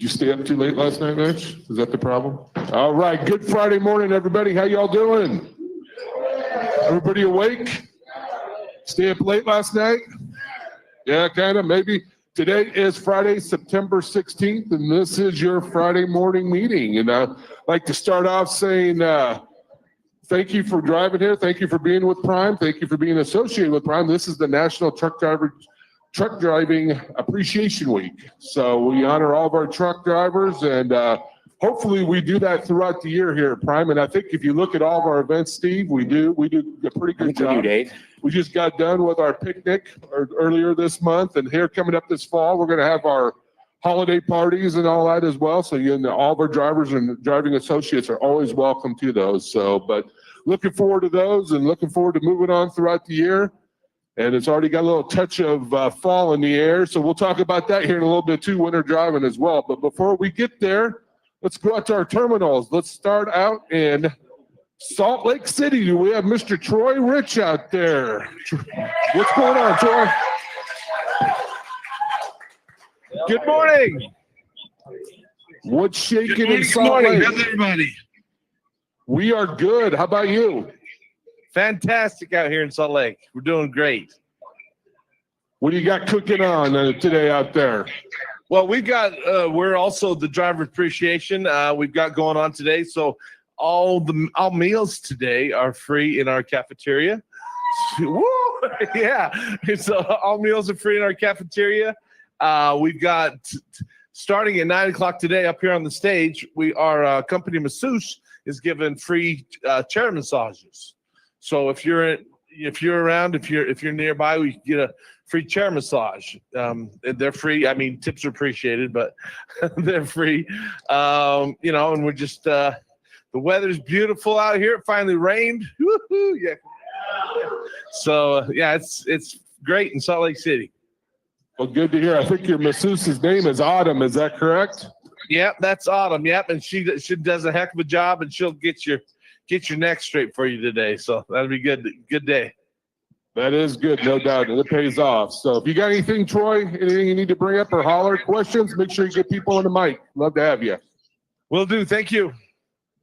Did you stay up too late last night, Mitch? Is that the problem? All right. Good Friday morning, everybody. How y'all doing? Everybody awake? Stay up late last night? Yeah, kind of, maybe. Today is Friday, September 16th, and this is your Friday morning meeting. And I'd like to start off saying thank you for driving here. Thank you for being with Prime. Thank you for being associated with Prime. This is the National Truck Driving Appreciation Week. So we honor all of our truck drivers, and hopefully we do that throughout the year here at Prime. And I think if you look at all of our events, Steve, we do a pretty good job. We do, Dave. We just got done with our picnic earlier this month, and here coming up this fall, we're going to have our holiday parties and all that as well. So all of our drivers and driving associates are always welcome to those. So, but looking forward to those and looking forward to moving on throughout the year. And it's already got a little touch of fall in the air. So we'll talk about that here in a little bit too, winter driving as well. But before we get there, let's go out to our terminals. Let's start out in Salt Lake City. We have Mr. Troy Rich out there. What's going on, Troy? Good morning. What's shaking in Salt Lake? How's everybody? We are good. How about you? Fantastic out here in Salt Lake. We're doing great. What do you got cooking on today out there? Well, we've got we're also the driver appreciation we've got going on today. So all meals today are free in our cafeteria. Woo! Yeah. So all meals are free in our cafeteria. We've got starting at 9 o'clock today up here on the stage. Our company masseuse is giving free chair massages. So if you're around, if you're nearby, we get a free chair massage. They're free. I mean, tips are appreciated, but they're free. And we're just the weather's beautiful out here. It finally rained. Woo-hoo, yeah. So yeah, it's great in Salt Lake City. Well, good to hear. I think your masseuse's name is Autumn. Is that correct? Yep, that's Autumn. Yep, and she does a heck of a job, and she'll get your neck straight for you today. So that'll be good. Good day. That is good, no doubt, and it pays off. So if you got anything, Troy, anything you need to bring up or holler, questions, make sure you get people on the mic. Love to have you. Will do. Thank you.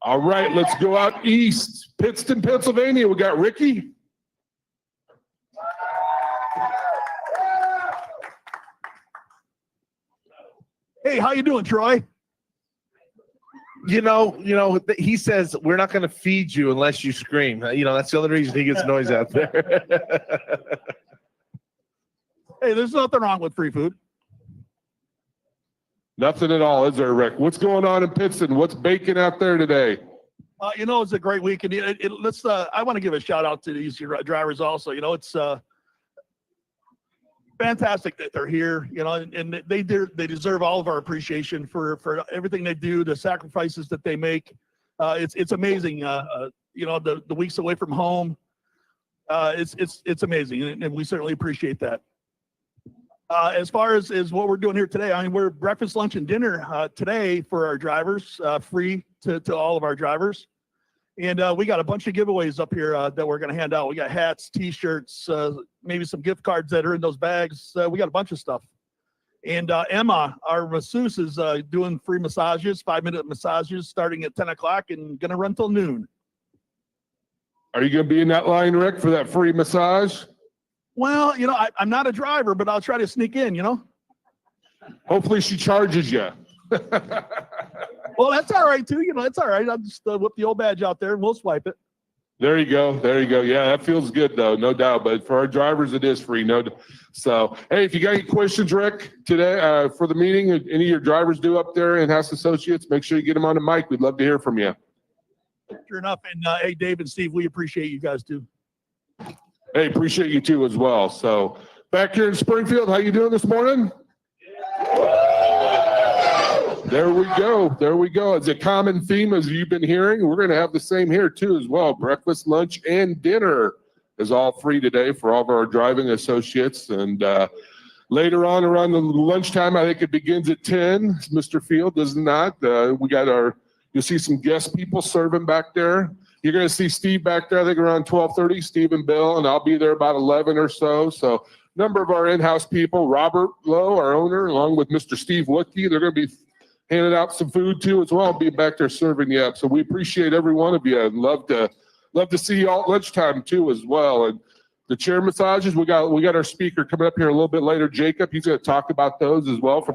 All right, let's go out east. Pittston, Pennsylvania. We got Ricky. Hey, how you doing, Troy? He says we're not going to feed you unless you scream. That's the only reason he gets noise out there. Hey, there's nothing wrong with free food. Nothing at all, is there, Rick? What's going on in Pittston? What's baking out there today? It's a great week, and I want to give a shout out to these drivers also. It's fantastic that they're here, and they deserve all of our appreciation for everything they do, the sacrifices that they make. It's amazing. The weeks away from home, it's amazing, and we certainly appreciate that. As far as what we're doing here today, we're breakfast, lunch, and dinner today for our drivers, free to all of our drivers. And we got a bunch of giveaways up here that we're going to hand out. We got hats, T-shirts, maybe some gift cards that are in those bags. We got a bunch of stuff. And Emma, our masseuse, is doing free massages, 5-minute massages starting at 10 o'clock and going to run till noon. Are you going to be in that line, Rick, for that free massage? Well, I'm not a driver, but I'll try to sneak in, Hopefully she charges you. Well, that's all right, too. It's all right. I'll just whip the old badge out there, and we'll swipe it. There you go. There you go. Yeah, that feels good, though, no doubt. But for our drivers, it is free. So, hey, if you got any questions, Rick, today for the meeting, any of your drivers do up there in House Associates, make sure you get them on the mic. We'd love to hear from you. Sure enough. And, hey, Dave and Steve, we appreciate you guys, too. Hey, appreciate you, too, as well. So, back here in Springfield, how you doing this morning? There we go. There we go. It's a common theme as you've been hearing. We're going to have the same here too as well. Breakfast, lunch, and dinner is all free today for all of our driving associates. And later on around the lunchtime, I think it begins at 10. Mr. Field does not. We got you'll see some guest people serving back there. You're going to see Steve back there, I think around 12:30, Steve and Bill, and I'll be there about 11 or so. So number of our in-house people, Robert Lowe, our owner, along with Mr. Steve Woodkey, they're going to be handing out some food too as well, being back there serving you up. So we appreciate every one of you, and love to see you all at lunchtime too as well. And the chair massages, we got our speaker coming up here a little bit later, Jacob. He's going to talk about those as well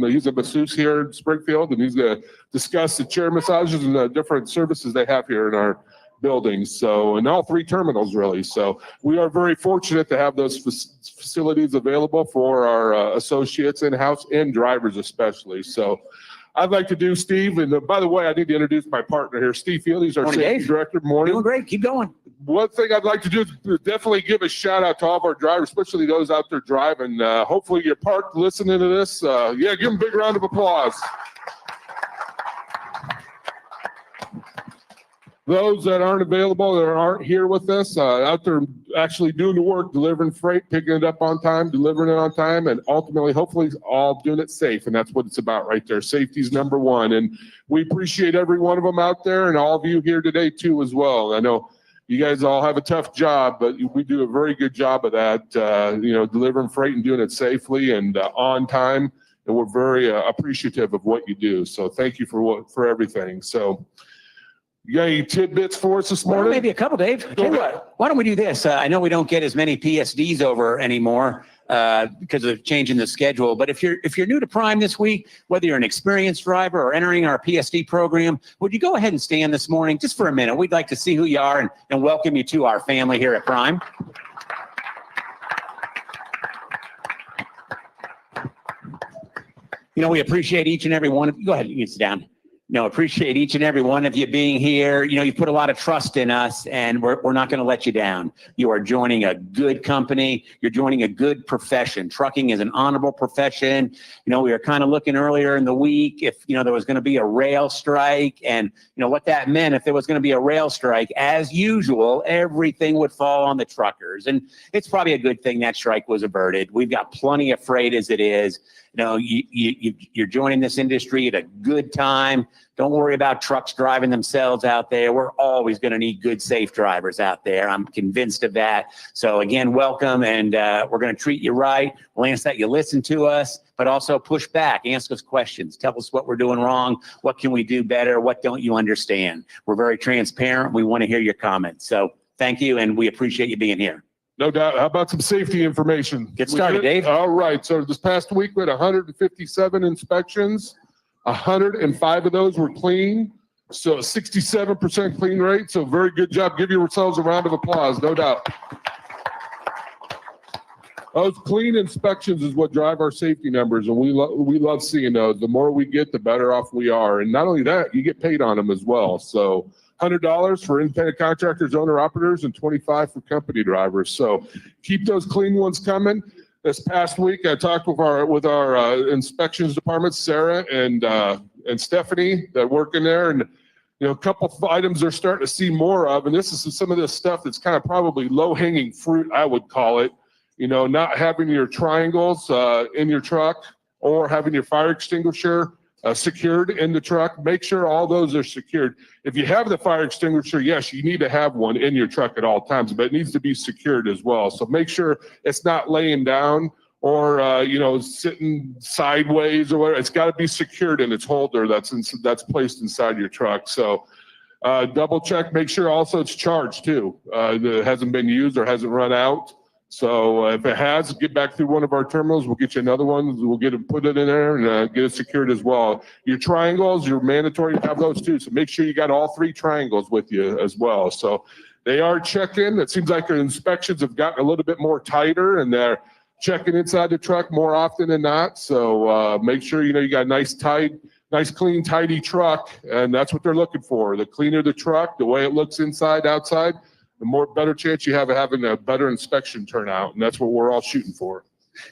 he's a masseuse here in Springfield, and he's going to discuss the chair massages and the different services they have here in our buildings. So, in all 3 terminals really. So we are very fortunate to have those facilities available for our associates in-house and drivers especially. So I'd like to do Steve, and by the way, I need to introduce my partner here, Steve Field. He's our Morning, safety Dave. director. Morning. Doing great. Keep going. One thing I'd like to do is definitely give a shout out to all of our drivers, especially those out there driving. Hopefully you're parked listening to this. Yeah, give them a big round of applause. Those that aren't available, that aren't here with us, out there actually doing the work, delivering freight, picking it up on time, delivering it on time, and ultimately, hopefully, all doing it safe. And that's what it's about right there. Safety is number one. And we appreciate every one of them out there, and all of you here today too as well. I know you guys all have a tough job, but we do a very good job of that, delivering freight and doing it safely and on time. And we're very appreciative of what you do. So thank you for everything. So you got any tidbits for us this morning? Well, maybe a couple, Dave. Tell you what, why don't we do this? I know we don't get as many PSDs over anymore because of changing the schedule. But if you're new to Prime this week, whether you're an experienced driver or entering our PSD program, would you go ahead and stand this morning just for a minute? We'd like to see who you are and welcome you to our family here at Prime. We appreciate each and every one of you. Go ahead, you can sit down. Appreciate each and every one of you being here. You put a lot of trust in us, and we're not going to let you down. You are joining a good company. You're joining a good profession. Trucking is an honorable profession. We were kind of looking earlier in the week if, there was going to be a rail strike, and, what that meant. If there was going to be a rail strike, as usual, everything would fall on the truckers. And it's probably a good thing that strike was averted. We've got plenty of freight as it is. You're joining this industry at a good time. Don't worry about trucks driving themselves out there. We're always going to need good, safe drivers out there. I'm convinced of that. So again, welcome, and we're going to treat you right. We'll ask that you listen to us, but also push back, ask us questions, tell us what we're doing wrong, what can we do better, what don't you understand. We're very transparent. We want to hear your comments. So thank you, and we appreciate you being here. No doubt. How about some safety information? Get started, Dave. All right. So this past week we had 157 inspections. 105 of those were clean. So 67% clean rate. So very good job. Give yourselves a round of applause. No doubt. Those clean inspections is what drive our safety numbers, and we love seeing those. The more we get, the better off we are. And not only that, you get paid on them as well. So $100 for independent contractors, owner operators, and $25 for company drivers. So keep those clean ones coming. This past week, I talked with our inspections department, Sarah and Stephanie, that work in there, and a couple of items they're starting to see more of. And this is some of this stuff that's kind of probably low-hanging fruit, I would call it. Not having your triangles in your truck, or having your fire extinguisher secured in the truck. Make sure all those are secured. If you have the fire extinguisher, yes, you need to have one in your truck at all times, but it needs to be secured as well. So make sure it's not laying down or sitting sideways or whatever. It's got to be secured in its holder that's placed inside your truck. So double check. Make sure also it's charged too. That it hasn't been used or hasn't run out. So if it has, get back through one of our terminals. We'll get you another one. We'll put it in there and get it secured as well. Your triangles, you're mandatory to have those too. So make sure you got all 3 triangles with you as well. So they are checking. It seems like our inspections have gotten a little bit more tighter, and they're checking inside the truck more often than not. So make sure you got a nice, clean, tidy truck, and that's what they're looking for. The cleaner the truck, the way it looks inside, outside, the better chance you have of having a better inspection turnout, and that's what we're all shooting for.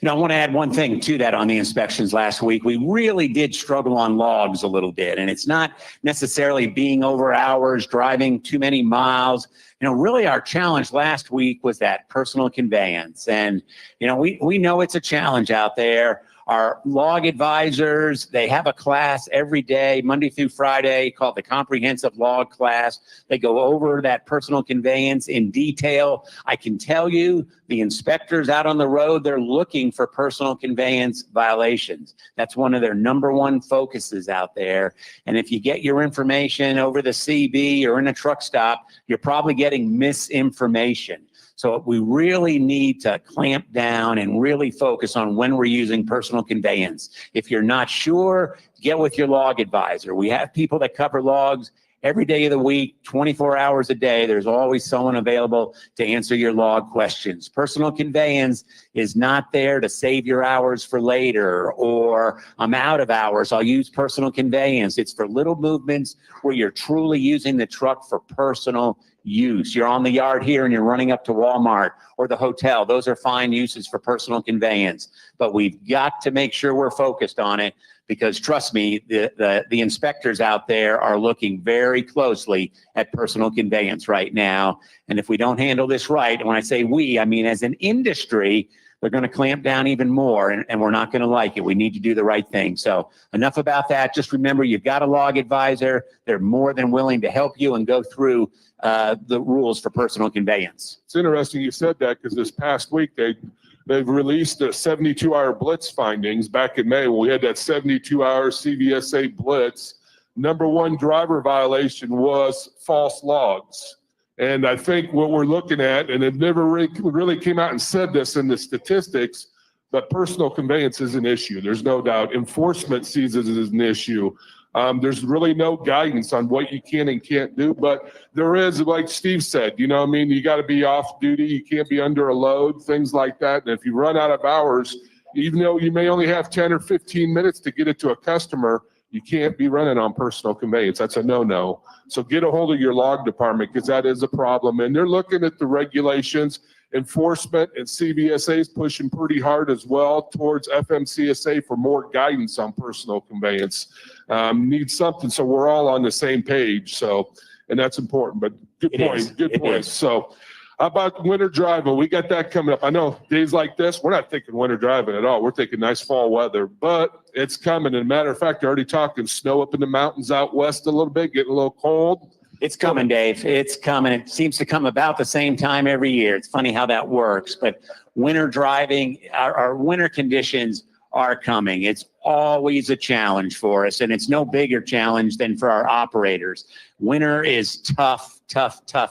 I want to add one thing to that on the inspections last week. We really did struggle on logs a little bit, and it's not necessarily being over hours, driving too many miles. Really our challenge last week was that personal conveyance. And, we know it's a challenge out there. Our log advisors, they have a class every day, Monday through Friday, called the Comprehensive Log Class. They go over that personal conveyance in detail. I can tell you, the inspectors out on the road, they're looking for personal conveyance violations. That's one of their number one focuses out there. And if you get your information over the CB or in a truck stop, you're probably getting misinformation. So we really need to clamp down and really focus on when we're using personal conveyance. If you're not sure, get with your log advisor. We have people that cover logs every day of the week, 24 hours a day. There's always someone available to answer your log questions. Personal conveyance is not there to save your hours for later, or I'm out of hours, I'll use personal conveyance. It's for little movements where you're truly using the truck for personal use. You're on the yard here and you're running up to Walmart or the hotel. Those are fine uses for personal conveyance, but we've got to make sure we're focused on it, because trust me, the inspectors out there are looking very closely at personal conveyance right now. And if we don't handle this right, and when I say we, I mean as an industry, they're going to clamp down even more, and we're not going to like it. We need to do the right thing. So enough about that. Just remember, you've got a log advisor. They're more than willing to help you and go through the rules for personal conveyance. It's interesting you said that, because this past week they've released the 72-hour blitz findings back in May when we had that 72-hour CVSA blitz. Number one driver violation was false logs. And I think what we're looking at, and it never really came out and said this in the statistics, but personal conveyance is an issue. There's no doubt. Enforcement sees it as an issue. There's really no guidance on what you can and can't do, but there is, like Steve said, you know what I mean? You got to be off duty. You can't be under a load, things like that. And if you run out of hours, even though you may only have 10 or 15 minutes to get it to a customer, you can't be running on personal conveyance. That's a no-no. So get a hold of your log department, because that is a problem. And they're looking at the regulations. Enforcement and CVSA is pushing pretty hard as well towards FMCSA for more guidance on personal conveyance. Need something so we're all on the same page. So, and that's important. But good point. Good point. So, how about winter driving? We got that coming up. I know days like this, we're not thinking winter driving at all. We're thinking nice fall weather, but it's coming. And matter of fact, they're already talking snow up in the mountains out west a little bit, getting a little cold. It's coming, Dave. It's coming. It seems to come about the same time every year. It's funny how that works, but winter driving, our winter conditions are coming. It's always a challenge for us, and it's no bigger challenge than for our operators. Winter is tough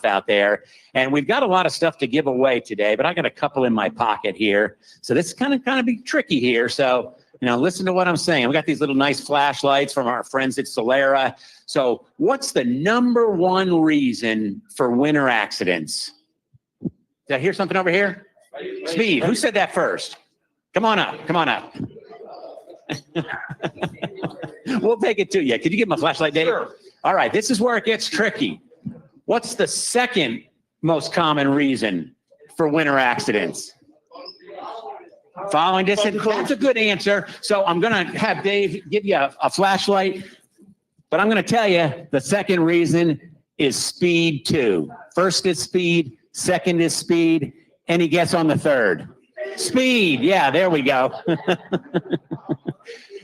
out there, and we've got a lot of stuff to give away today, but I got a couple in my pocket here. So this is kind of be tricky here. So, listen to what I'm saying. We got these little nice flashlights from our friends at Solera. So what's the number one reason for winter accidents? Did I hear something over here? Speed. Who said that first? Come on up. We'll take it to you. Could you give him a flashlight, Dave? Sure. All right. This is where it gets tricky. What's the second most common reason for winter accidents? Following distance. That's a good answer. So I'm going to have Dave give you a flashlight, but I'm going to tell you the second reason is speed too. First is speed. Second is speed. Any guess on the third? Speed. Yeah, there we go.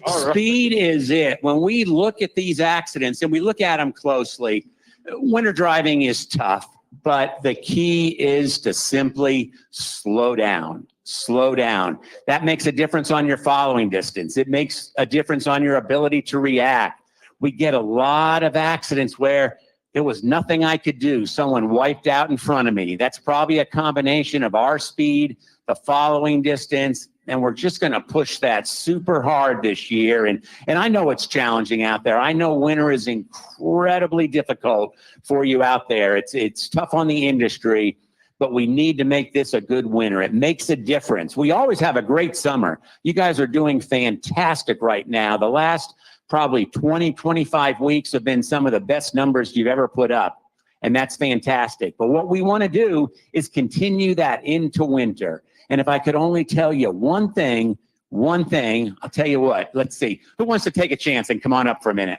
Speed is it. When we look at these accidents and we look at them closely, winter driving is tough, but the key is to simply slow down. Slow down. That makes a difference on your following distance. It makes a difference on your ability to react. We get a lot of accidents where there was nothing I could do. Someone wiped out in front of me. That's probably a combination of our speed, the following distance, and we're just going to push that super hard this year. And I know it's challenging out there. I know winter is incredibly difficult for you out there. It's tough on the industry, but we need to make this a good winter. It makes a difference. We always have a great summer. You guys are doing fantastic right now. The last probably 20, 25 weeks have been some of the best numbers you've ever put up. And that's fantastic. But what we want to do is continue that into winter. And if I could only tell you one thing, I'll tell you what. Let's see. Who wants to take a chance and come on up for a minute?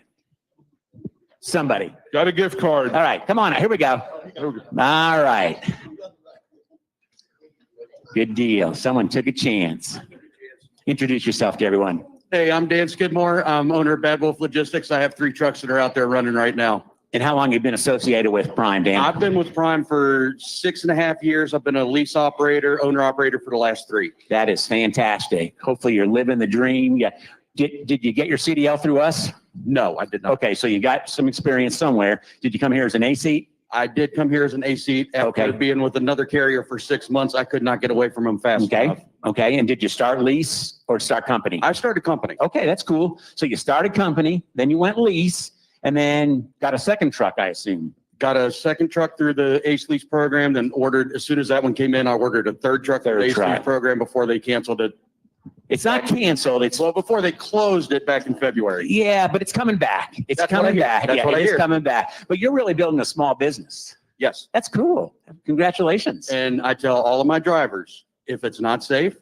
Somebody. Got a gift card. All right, come on. Here we go. All right. Good deal. Someone took a chance. Introduce yourself to everyone. Hey, I'm Dan Skidmore. I'm owner of Bad Wolf Logistics. I have 3 trucks that are out there running right now. And how long have you been associated with Prime, Dan? I've been with Prime for 6.5 years. I've been a lease operator, owner operator for the last 3. That is fantastic. Hopefully you're living the dream. Yeah. Did you get your CDL through us? No, I did not. Okay, so you got some experience somewhere. Did you come here as an A seat? I did come here as an A seat. After Okay. being with another carrier for 6 months, I could not get away from them fast Okay. enough. Okay. And did you start lease or start company? I started a company. Okay, that's cool. So you started company, then you went lease, and then got a second truck, I assume. Got a second truck through the ACE lease program, then ordered, as soon as that one came in, I ordered a third truck through the ACE lease program before they canceled it. It's not canceled. It's Well, before they closed it back in February. yeah, but it's coming back. It's That's what I coming hear. back. That's Yeah, what I it is hear. coming back. But you're really building a small business. Yes. That's cool. Congratulations. And I tell all of my drivers, if it's not safe,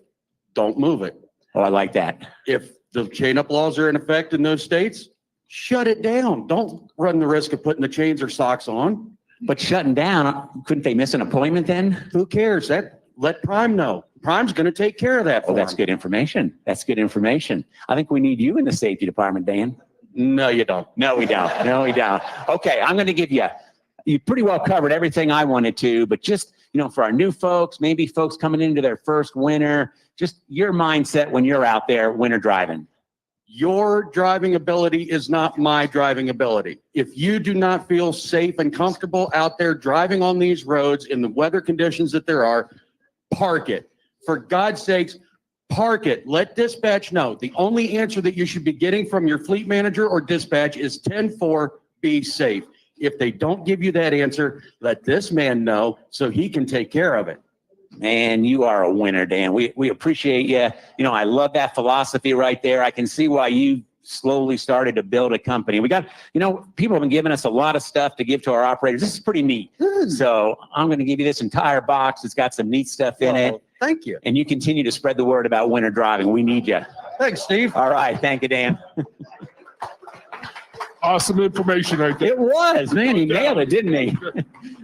don't move it. Oh, I like that. If the chain up laws are in effect in those states, shut it down. Don't run the risk of putting the chains or socks on. But shutting down, couldn't they miss an appointment then? Who cares? Let Prime know. Prime's going to take care of that Oh, for that's them. good information. That's good information. I think we need you in the safety department, Dan. No, you don't. No, we don't. No, we don't. Okay, I'm going to give you pretty well covered everything I wanted to, but just, for our new folks, maybe folks coming into their first winter, just your mindset when you're out there winter driving. Your driving ability is not my driving ability. If you do not feel safe and comfortable out there driving on these roads in the weather conditions that there are, park it. For God's sakes, park it. Let dispatch know. The only answer that you should be getting from your fleet manager or dispatch is 10-4, be safe. If they don't give you that answer, let this man know so he can take care of it. Man, you are a winner, Dan. We appreciate you. I love that philosophy right there. I can see why you slowly started to build a company. We got, people have been giving us a lot of stuff to give to our operators. This is pretty neat. So I'm going to give you this entire box. It's got some neat stuff in it. Thank you. And you continue to spread the word about winter driving. We need you. Thanks, Steve. All right. Thank you, Dan. Awesome information right there. It was, man. He nailed it, didn't he?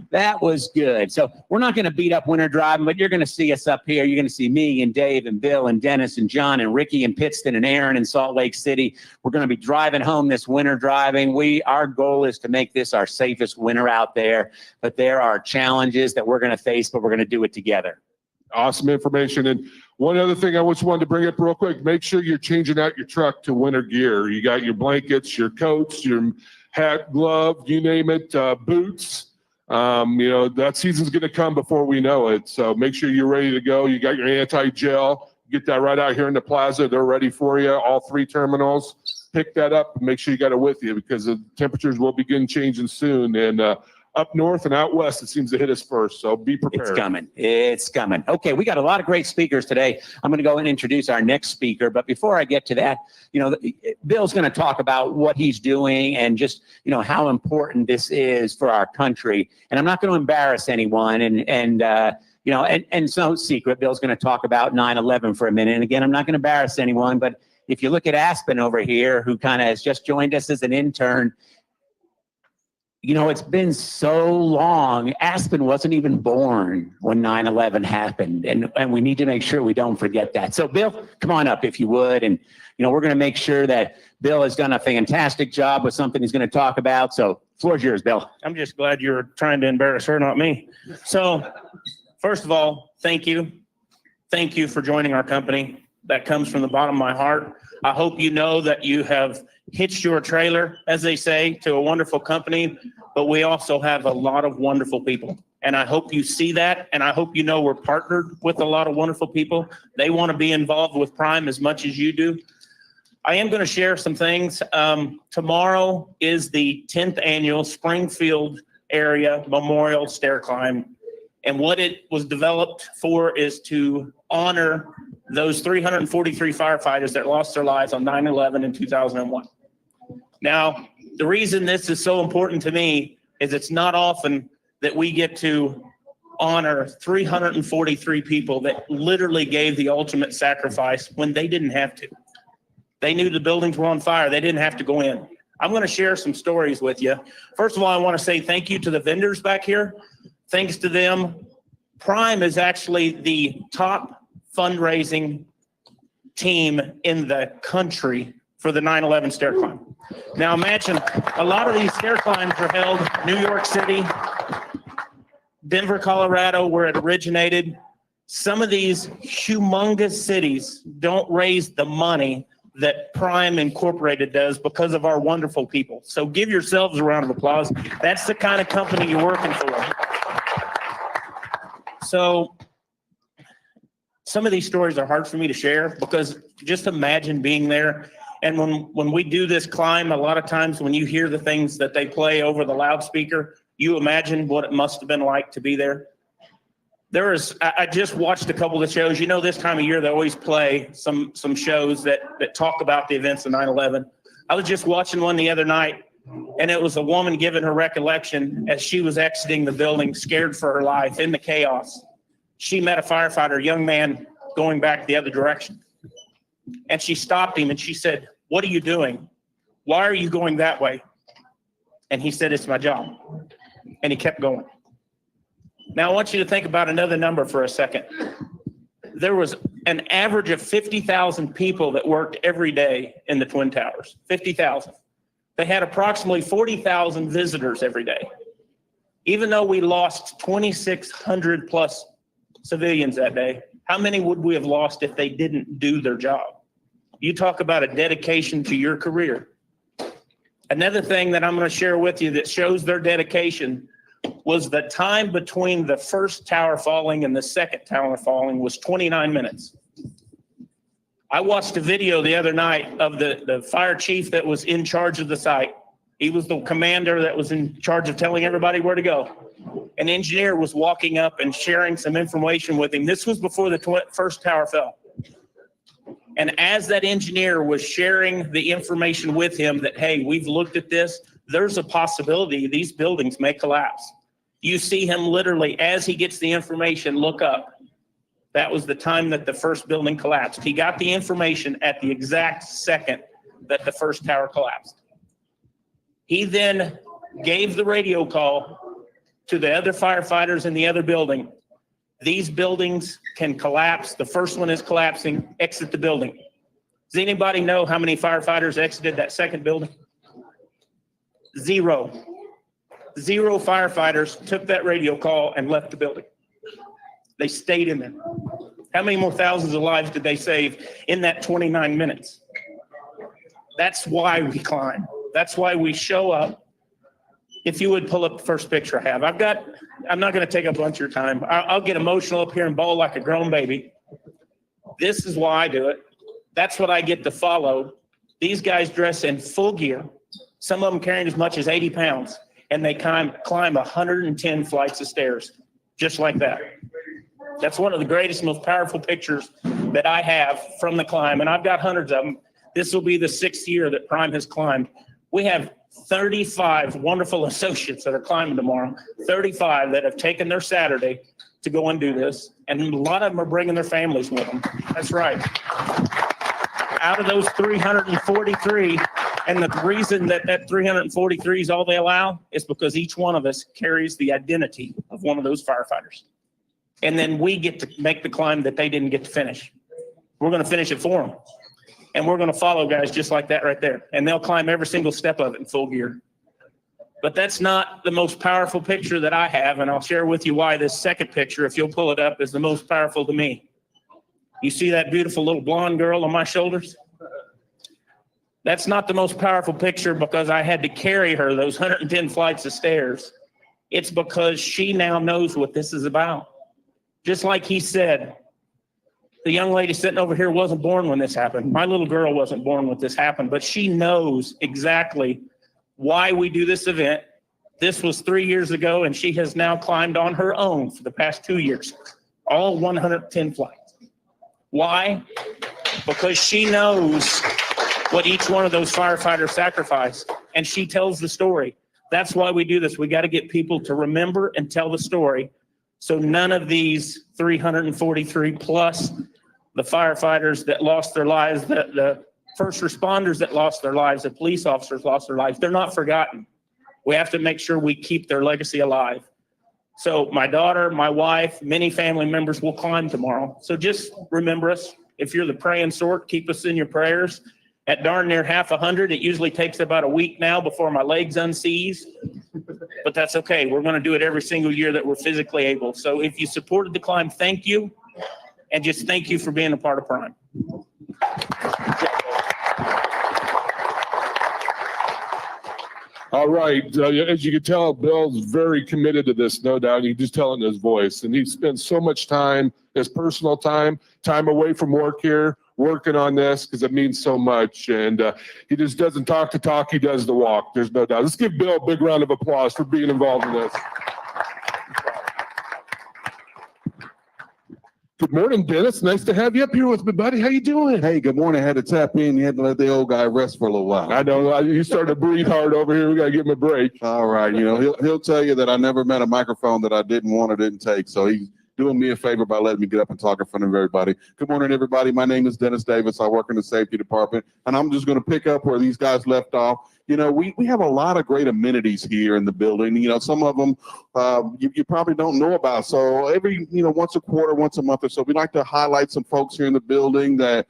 That was good. So we're not going to beat up winter driving, but you're going to see us up here. You're going to see me and Dave and Bill and Dennis and John and Ricky and Pittston and Aaron in Salt Lake City. We're going to be driving home this winter driving. Our goal is to make this our safest winter out there, but there are challenges that we're going to face, but we're going to do it together. Awesome information. And one other thing I just wanted to bring up real quick, make sure you're changing out your truck to winter gear. You got your blankets, your coats, your hat, glove, you name it, boots. That season's going to come before we know it. So make sure you're ready to go. You got your anti-gel. Get that right out here in the plaza. They're ready for you. All 3 terminals. Pick that up and make sure you got it with you because the temperatures will begin changing soon. And up north and out west, it seems to hit us first. So be prepared. It's coming. It's coming. Okay, we got a lot of great speakers today. I'm going to go and introduce our next speaker. But before I get to that, Bill's going to talk about what he's doing and just, how important this is for our country. And I'm not going to embarrass anyone. And it's no secret, Bill's going to talk about 9/11 for a minute. And again, I'm not going to embarrass anyone. But if you look at Aspen over here, who kind of has just joined us as an intern, it's been so long. Aspen wasn't even born when 9/11 happened. And we need to make sure we don't forget that. So Bill, come on up if you would. And, we're going to make sure that Bill has done a fantastic job with something he's going to talk about. So floor's yours, Bill. I'm just glad you're trying to embarrass her, not me. So first of all, thank you. Thank you for joining our company. That comes from the bottom of my heart. I hope you know that you have hitched your trailer, as they say, to a wonderful company, but we also have a lot of wonderful people. And I hope you see that. And I hope we're partnered with a lot of wonderful people. They want to be involved with Prime as much as you do. I am going to share some things. Tomorrow is the 10th annual Springfield area Memorial Stair Climb. And what it was developed for is to honor those 343 firefighters that lost their lives on 9/11 in 2001. Now, the reason this is so important to me is it's not often that we get to honor 343 people that literally gave the ultimate sacrifice when they didn't have to. They knew the buildings were on fire. They didn't have to go in. I'm going to share some stories with you. First of all, I want to say thank you to the vendors back here. Thanks to them, Prime is actually the top fundraising team in the country for the 9/11 stair climb. Now imagine a lot of these stair climbs are held in New York City, Denver, Colorado, where it originated. Some of these humongous cities don't raise the money that Prime Incorporated does because of our wonderful people. So give yourselves a round of applause. That's the kind of company you're working for. So some of these stories are hard for me to share because just imagine being there. And when we do this climb, a lot of times when you hear the things that they play over the loudspeaker, you imagine what it must have been like to be there. I just watched a couple of the shows. You know, this time of year, they always play some shows that talk about the events of 9/11. I was just watching one the other night, and it was a woman giving her recollection as she was exiting the building, scared for her life in the chaos. She met a firefighter, a young man, going back the other direction. And she stopped him and she said, "What are you doing? Why are you going that way?" And he said, "It's my job." And he kept going. Now I want you to think about another number for a second. There was an average of 50,000 people that worked every day in the Twin Towers, 50,000. They had approximately 40,000 visitors every day. Even though we lost 2,600 plus civilians that day, how many would we have lost if they didn't do their job? You talk about a dedication to your career. Another thing that I'm going to share with you that shows their dedication was the time between the first tower falling and the second tower falling was 29 minutes. I watched a video the other night of the fire chief that was in charge of the site. He was the commander that was in charge of telling everybody where to go. An engineer was walking up and sharing some information with him. This was before the first tower fell. And as that engineer was sharing the information with him that, hey, we've looked at this, there's a possibility these buildings may collapse. You see him literally, as he gets the information, look up. That was the time that the first building collapsed. He got the information at the exact second that the first tower collapsed. He then gave the radio call to the other firefighters in the other building. These buildings can collapse. The first one is collapsing. Exit the building. Does anybody know how many firefighters exited that second building? Zero. Zero firefighters took that radio call and left the building. They stayed in there. How many more thousands of lives did they save in that 29 minutes? That's why we climb. That's why we show up. If you would pull up the first picture I have. I'm not going to take up a bunch of your time. I'll get emotional up here and bawl like a grown baby. This is why I do it. That's what I get to follow. These guys dress in full gear. Some of them carrying as much as 80 pounds. And they climb 110 flights of stairs, just like that. That's one of the greatest, most powerful pictures that I have from the climb. And I've got hundreds of them. This will be the 6th year that Prime has climbed. We have 35 wonderful associates that are climbing tomorrow, 35 that have taken their Saturday to go and do this. And a lot of them are bringing their families with them. That's right. Out of those 343, and the reason that 343 is all they allow is because each one of us carries the identity of one of those firefighters. And then we get to make the climb that they didn't get to finish. We're going to finish it for them. And we're going to follow guys just like that right there. And they'll climb every single step of it in full gear. But that's not the most powerful picture that I have. And I'll share with you why this second picture, if you'll pull it up, is the most powerful to me. You see that beautiful little blonde girl on my shoulders? That's not the most powerful picture because I had to carry her those 110 flights of stairs. It's because she now knows what this is about. Just like he said, the young lady sitting over here wasn't born when this happened. My little girl wasn't born when this happened, but she knows exactly why we do this event. This was 3 years ago, and she has now climbed on her own for the past 2 years, all 110 flights. Why? Because she knows what each one of those firefighters sacrificed, and she tells the story. That's why we do this. We got to get people to remember and tell the story, so none of these 343 plus the firefighters that lost their lives, the first responders that lost their lives, the police officers lost their lives, they're not forgotten. We have to make sure we keep their legacy alive. So my daughter, my wife, many family members will climb tomorrow. So just remember us. If you're the praying sort, keep us in your prayers. At darn near half 100, it usually takes about a week now before my legs unseize, but that's okay. We're going to do it every single year that we're physically able. So if you supported the climb, thank you. And just thank you for being a part of Prime. All right. As you can tell, Bill's very committed to this, no doubt. You can just tell in his voice. And he spends so much time, his personal time away from work here, working on this because it means so much. And he just doesn't talk the talk, he does the walk. There's no doubt. Let's give Bill a big round of applause for being involved in this. Good morning, Dennis. Nice to have you up here with me, buddy. How you doing? Hey, good morning. I had to tap in. You had to let the old guy rest for a little while. I know. You started to breathe hard over here. We got to give him a break. All right. You know, he'll tell you that I never met a microphone that I didn't want or didn't take. So he's doing me a favor by letting me get up and talk in front of everybody. Good morning, everybody. My name is Dennis Davis. I work in the safety department, and I'm just going to pick up where these guys left off. You know, we have a lot of great amenities here in the building. You know, some of them you probably don't know about. So every, once a quarter, once a month or so, we like to highlight some folks here in the building that,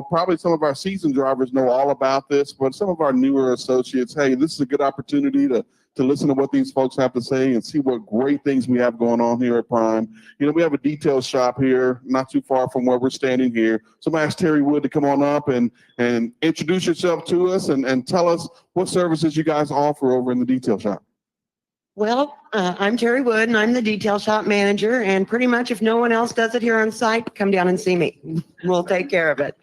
probably some of our seasoned drivers know all about this, but some of our newer associates, hey, this is a good opportunity to listen to what these folks have to say and see what great things we have going on here at Prime. We have a detail shop here, not too far from where we're standing here. So I'm going to ask Terry Wood to come on up and introduce yourself to us and tell us what services you guys offer over in the detail shop. Well, I'm Terry Wood, and I'm the detail shop manager. And pretty much if no one else does it here on site, come down and see me. We'll take care of it.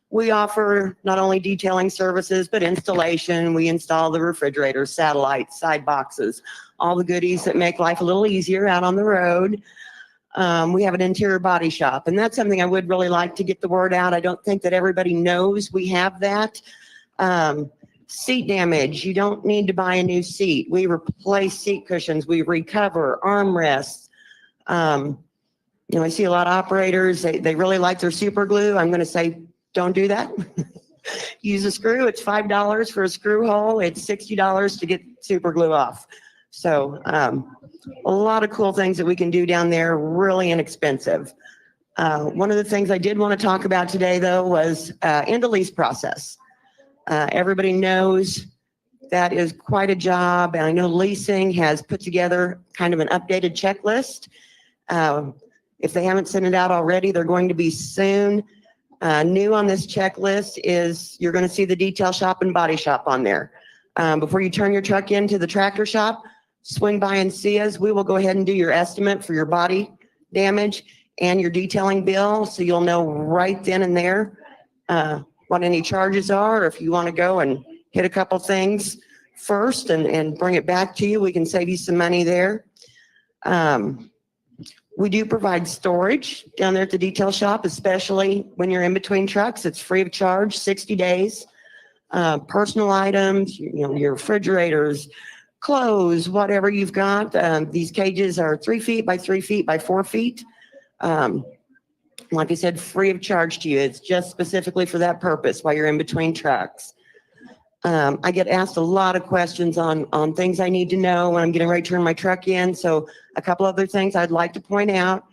We offer not only detailing services, but installation. We install the refrigerators, satellites, side boxes, all the goodies that make life a little easier out on the road. We have an interior body shop, and that's something I would really like to get the word out. I don't think that everybody knows we have that. Seat damage, you don't need to buy a new seat. We replace seat cushions, we recover armrests. I see a lot of operators, they really like their super glue. I'm going to say, don't do that. Use a screw. It's $5 for a screw hole. It's $60 to get super glue off. So a lot of cool things that we can do down there, really inexpensive. One of the things I did want to talk about today, though, was end of lease process. Everybody knows that is quite a job. And I know leasing has put together kind of an updated checklist. If they haven't sent it out already, they're going to be soon. New on this checklist is you're going to see the detail shop and body shop on there. Before you turn your truck into the tractor shop, swing by and see us. We will go ahead and do your estimate for your body damage and your detailing bill, so you'll know right then and there what any charges are. If you want to go and hit a couple things first and bring it back to you, we can save you some money there. We do provide storage down there at the detail shop, especially when you're in between trucks. It's free of charge, 60 days. Personal items, your refrigerators, clothes, whatever you've got. These cages are 3 feet by 3 feet by 4 feet. Like I said, free of charge to you. It's just specifically for that purpose while you're in between trucks. I get asked a lot of questions on things I need to know when I'm getting ready to turn my truck in. So a couple other things I'd like to point out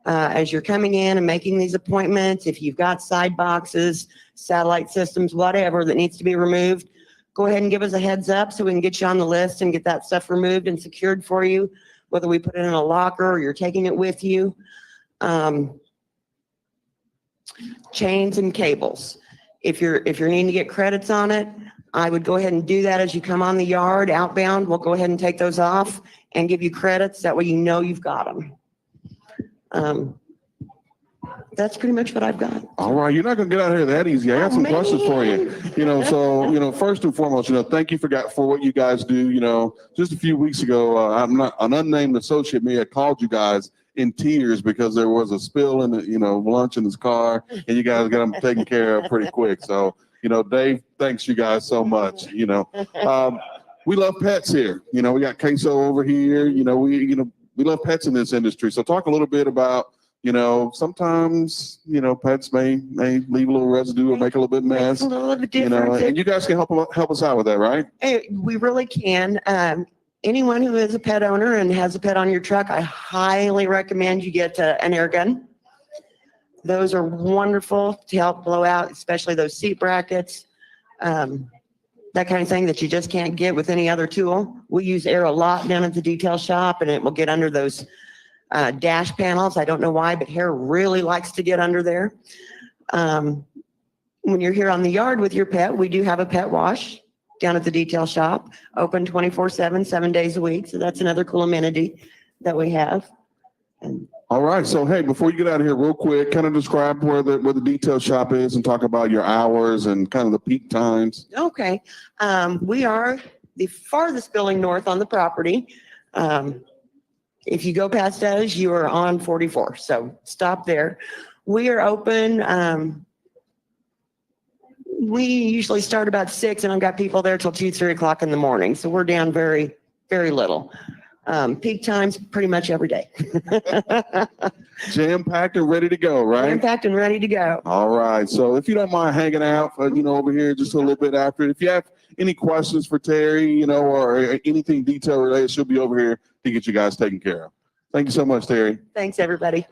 as you're coming in and making these appointments. If you've got side boxes, satellite systems, whatever that needs to be removed, go ahead and give us a heads up so we can get you on the list and get that stuff removed and secured for you, whether we put it in a locker or you're taking it with you. Chains and cables. If you're needing to get credits on it, I would go ahead and do that as you come on the yard outbound. We'll go ahead and take those off and give you credits. That way you've got them. That's pretty much what I've got. All right. You're not going to get out of here that easy. I got some questions for you. First and foremost, thank you for what you guys do. Just a few weeks ago, an unnamed associate may have called you guys in tears because there was a spill in the, lunch in his car, and you guys got him taken care of pretty quick. So, Dave, thanks you guys so much. We love pets here. We got queso over here. We love pets in this industry. So talk a little bit about, sometimes, pets may leave a little residue or make a little bit mess. A little bit different. And you guys can help us out with that, right? Hey, we really can. Anyone who is a pet owner and has a pet on your truck, I highly recommend you get an air gun. Those are wonderful to help blow out, especially those seat brackets. That kind of thing that you just can't get with any other tool. We use air a lot down at the detail shop, and it will get under those dash panels. I don't know why, but hair really likes to get under there. When you're here on the yard with your pet, we do have a pet wash down at the detail shop, open 24/7, 7 days a week. So that's another cool amenity that we have. And All right. So, hey, before you get out of here real quick, kind of describe where the detail shop is and talk about your hours and kind of the peak times. okay, we are the farthest building north on the property. If you go past us, you are on 44. So stop there. We are open. We usually start about 6, and I've got people there till 2, 3 o'clock in the morning. So we're down very, very little. Peak times pretty much every day. Jam packed and ready to go, right? Impact and ready to go. All right. So if you don't mind hanging out, over here just a little bit after. If you have any questions for Terry, or anything detail related, she'll be over here to get you guys taken care of. Thank you so much, Terry. Thanks, everybody.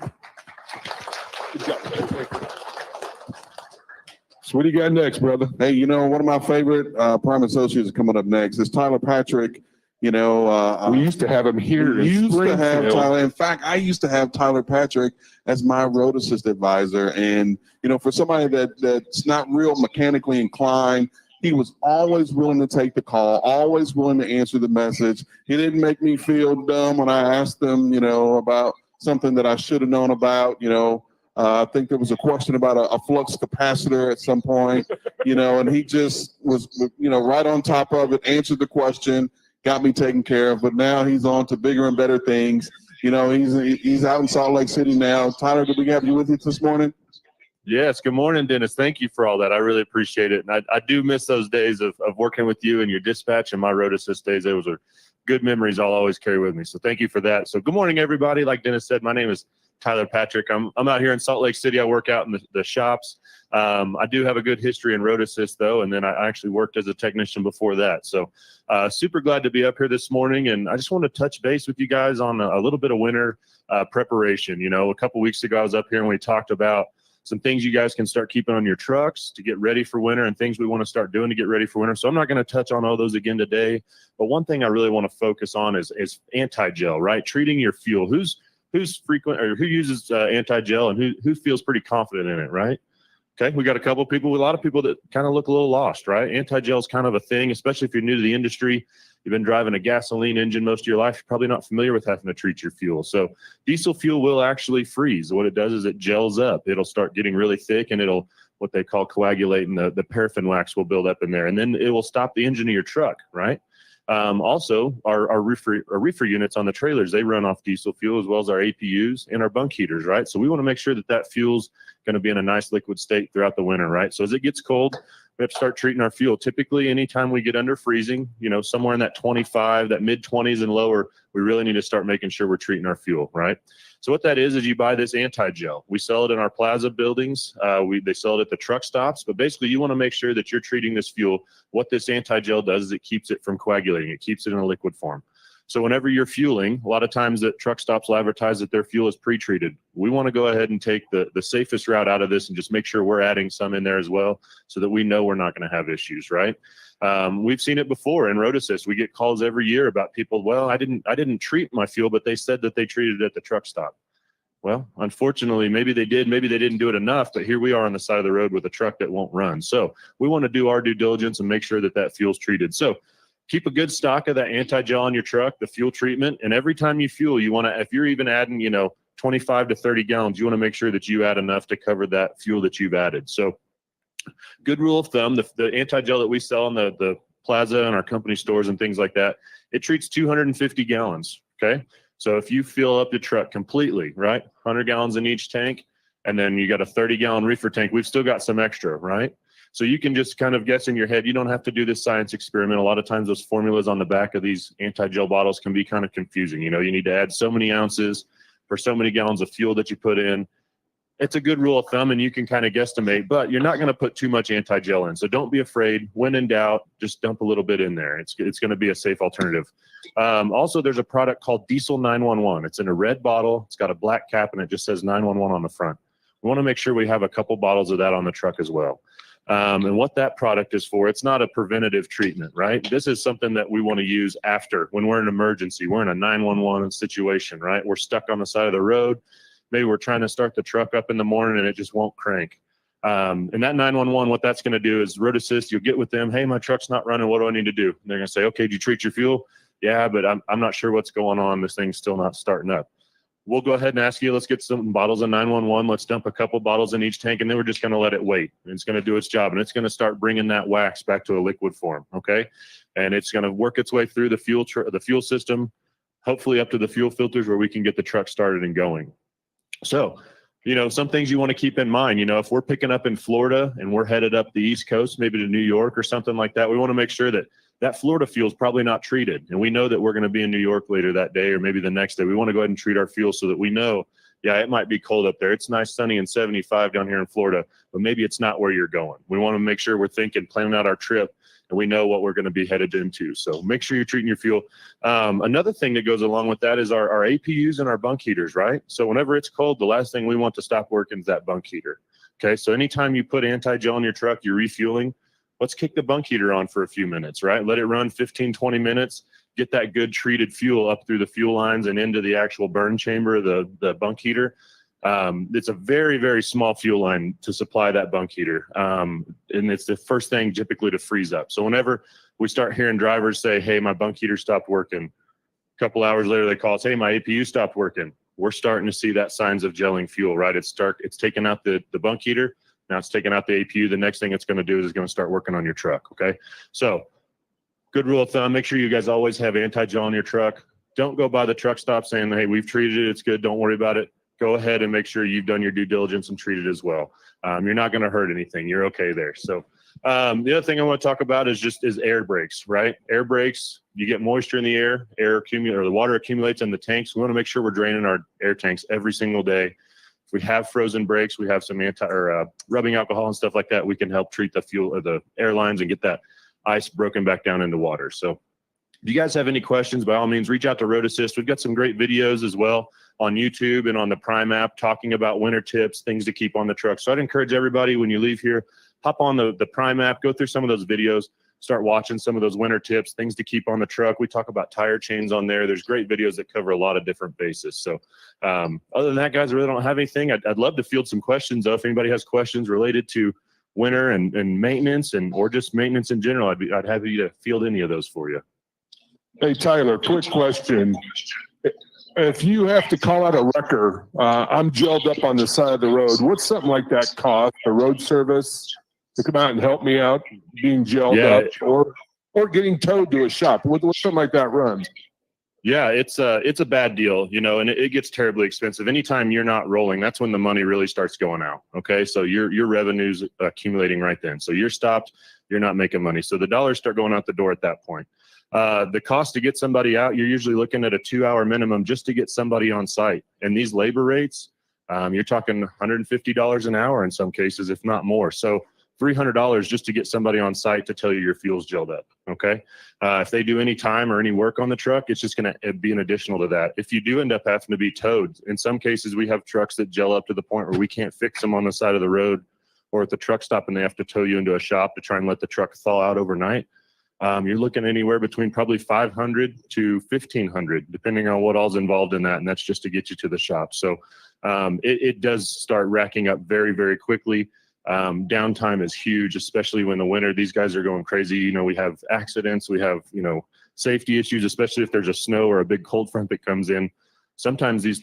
So what do you got next, brother? Hey, one of my favorite prime associates coming up next is Tyler Patrick. We used to have him here We in used to have Springfield. Tyler. In fact, I used to have Tyler Patrick as my road assist advisor. And, for somebody that's not real mechanically inclined, he was always willing to take the call, always willing to answer the message. He didn't make me feel dumb when I asked him, about something that I should have known about. I think there was a question about a flux capacitor at some point, and he just was, right on top of it, answered the question, got me taken care of. But now he's on to bigger and better things. He's out in Salt Lake City now. Tyler, did we have you with us this morning? Yes. Good morning, Dennis. Thank you for all that. I really appreciate it. And I do miss those days of working with you and your dispatch and my road assist days. Those are good memories I'll always carry with me. So thank you for that. So good morning, everybody. Like Dennis said, my name is Tyler Patrick. I'm out here in Salt Lake City. I work out in the shops. I do have a good history in road assist though. And then I actually worked as a technician before that. So super glad to be up here this morning. And I just want to touch base with you guys on a little bit of winter preparation. A couple weeks ago, I was up here and we talked about some things you guys can start keeping on your trucks to get ready for winter and things we want to start doing to get ready for winter. So I'm not going to touch on all those again today, but one thing I really want to focus on is anti-gel, right? Treating your fuel. Who's frequent or who uses anti-gel and who feels pretty confident in it, right? Okay, we got a lot of people that kind of look a little lost, right? Anti-gel is kind of a thing, especially if you're new to the industry. You've been driving a gasoline engine most of your life. You're probably not familiar with having to treat your fuel. So diesel fuel will actually freeze. What it does is it gels up. It'll start getting really thick and it'll what they call coagulate, and the paraffin wax will build up in there. And then it will stop the engine of your truck, right? Also, our reefer units on the trailers, they run off diesel fuel as well as our APUs and our bunk heaters, right? So we want to make sure that fuel's going to be in a nice liquid state throughout the winter, right? So as it gets cold, we have to start treating our fuel. Typically, anytime we get under freezing, somewhere in that 25, that mid 20s and lower, we really need to start making sure we're treating our fuel, right? So what that is you buy this anti-gel. We sell it in our plaza buildings. They sell it at the truck stops, but basically you want to make sure that you're treating this fuel. What this anti-gel does is it keeps it from coagulating. It keeps it in a liquid form. So whenever you're fueling, a lot of times that truck stops will advertise that their fuel is pre-treated. We want to go ahead and take the safest route out of this and just make sure we're adding some in there as well so that we know we're not going to have issues, right? We've seen it before in road assist. We get calls every year about people, well, I didn't treat my fuel, but they said that they treated it at the truck stop. Well, unfortunately, maybe they did, maybe they didn't do it enough, but here we are on the side of the road with a truck that won't run. So we want to do our due diligence and make sure that fuel's treated. So keep a good stock of that anti-gel on your truck, the fuel treatment. And every time you fuel, you want to, if you're even adding, 25 to 30 gallons, you want to make sure that you add enough to cover that fuel that you've added. So good rule of thumb, the anti-gel that we sell in the plaza and our company stores and things like that, it treats 250 gallons. Okay. So if you fill up the truck completely, right, 100 gallons in each tank, and then you got a 30-gallon reefer tank, we've still got some extra, right? So you can just kind of guess in your head. You don't have to do this science experiment. A lot of times those formulas on the back of these anti-gel bottles can be kind of confusing. You need to add so many ounces for so many gallons of fuel that you put in. It's a good rule of thumb, and you can kind of guesstimate, but you're not going to put too much anti-gel in. So don't be afraid. When in doubt, just dump a little bit in there. It's going to be a safe alternative. Also, there's a product called Diesel 911. It's in a red bottle. It's got a black cap, and it just says 911 on the front. We want to make sure we have a couple bottles of that on the truck as well. And what that product is for, it's not a preventative treatment, right? This is something that we want to use after, when we're in an emergency, we're in a 911 situation, right? We're stuck on the side of the road. Maybe we're trying to start the truck up in the morning and it just won't crank. And that 911, what that's going to do is road assist. You'll get with them. Hey, my truck's not running. What do I need to do? And they're going to say, okay, did you treat your fuel? Yeah, but I'm not sure what's going on. This thing's still not starting up. We'll go ahead and ask you, let's get some bottles of 911. Let's dump a couple bottles in each tank, and then we're just going to let it wait. And it's going to do its job, and it's going to start bringing that wax back to a liquid form, okay? And it's going to work its way through the fuel system, hopefully up to the fuel filters where we can get the truck started and going. So, you know, some things you want to keep in mind, you know, if we're picking up in Florida and we're headed up the East Coast, maybe to New York or something like that, we want to make sure that that Florida fuel is probably not treated. And we know that we're going to be in New York later that day or maybe the next day. We want to go ahead and treat our fuel so that we know, yeah, it might be cold up there. It's nice, sunny, and 75 down here in Florida, but maybe it's not where you're going. We want to make sure we're planning out our trip, and we know what we're going to be headed into. So make sure you're treating your fuel. Another thing that goes along with that is our APUs and our bunk heaters, right? So whenever it's cold, the last thing we want to stop working is that bunk heater. Okay, so anytime you put anti-gel in your truck, you're refueling, let's kick the bunk heater on for a few minutes, right? Let it run 15, 20 minutes, get that good treated fuel up through the fuel lines and into the actual burn chamber, the bunk heater. It's a very, very small fuel line to supply that bunk heater. And it's the first thing typically to freeze up. So whenever we start hearing drivers say, hey, my bunk heater stopped working, a couple hours later they call us, hey, my APU stopped working. We're starting to see that signs of gelling fuel, right? It's taking out the bunk heater. Now it's taking out the APU. The next thing it's going to do is it's going to start working on your truck, okay? So good rule of thumb, make sure you guys always have anti-gel on your truck. Don't go by the truck stop saying, hey, we've treated it, it's good, don't worry about it. Go ahead and make sure you've done your due diligence and treat it as well. You're not going to hurt anything. You're okay there. So the other thing I want to talk about is air brakes, right? Air brakes, you get moisture in the air, the water accumulates in the tanks. We want to make sure we're draining our air tanks every single day. If we have frozen brakes, we have some rubbing alcohol and stuff like that. We can help treat the fuel or the airlines and get that ice broken back down into water. So if you guys have any questions, by all means, reach out to Road Assist. We've got some great videos as well on YouTube and on the Prime app talking about winter tips, things to keep on the truck. So I'd encourage everybody when you leave here, hop on the Prime app, go through some of those videos, start watching some of those winter tips, things to keep on the truck. We talk about tire chains on there. There's great videos that cover a lot of different bases. So other than that, guys, I really don't have anything. I'd love to field some questions, though. If anybody has questions related to winter and maintenance or just maintenance in general, I'd happy to field any of those for you. Hey, Tyler, quick question. If you have to call out a wrecker, I'm gelled up on the side of the road. What's something like that cost? A road service to come out and help me out being gelled up, or getting towed to a shop? What's something like that run? Yeah, it's a bad deal, you know, and it gets terribly expensive. Anytime you're not rolling, that's when the money really starts going out. Okay, so your revenue's accumulating right then. So you're stopped, you're not making money. So the dollars start going out the door at that point. The cost to get somebody out, you're usually looking at a 2-hour minimum just to get somebody on site. And these labor rates, you're talking $150 an hour in some cases, if not more. So $300 just to get somebody on site to tell you your fuel's gelled up, okay? If they do any time or any work on the truck, it's just going to be an additional to that. If you do end up having to be towed, in some cases we have trucks that gel up to the point where we can't fix them on the side of the road or at the truck stop, and they have to tow you into a shop to try and let the truck thaw out overnight. You're looking anywhere between probably $500 to $1,500, depending on what all's involved in that, and that's just to get you to the shop. So it does start racking up very, very quickly. Downtime is huge, especially when the winter, these guys are going crazy. You know, we have accidents, we have, you know, safety issues, especially if there's a snow or a big cold front that comes in. Sometimes these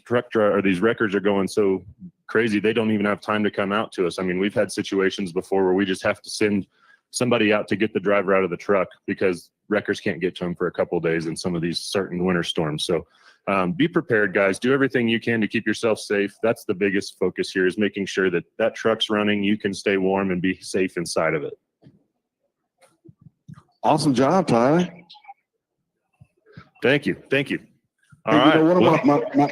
these wreckers are going so crazy, they don't even have time to come out to us. I mean, we've had situations before where we just have to send somebody out to get the driver out of the truck because wreckers can't get to them for a couple of days in some of these certain winter storms. So be prepared, guys. Do everything you can to keep yourself safe. That's the biggest focus here, is making sure that that truck's running, you can stay warm and be safe inside of it. Awesome job, Tyler. Thank you. Thank you. All Hey, right. you know,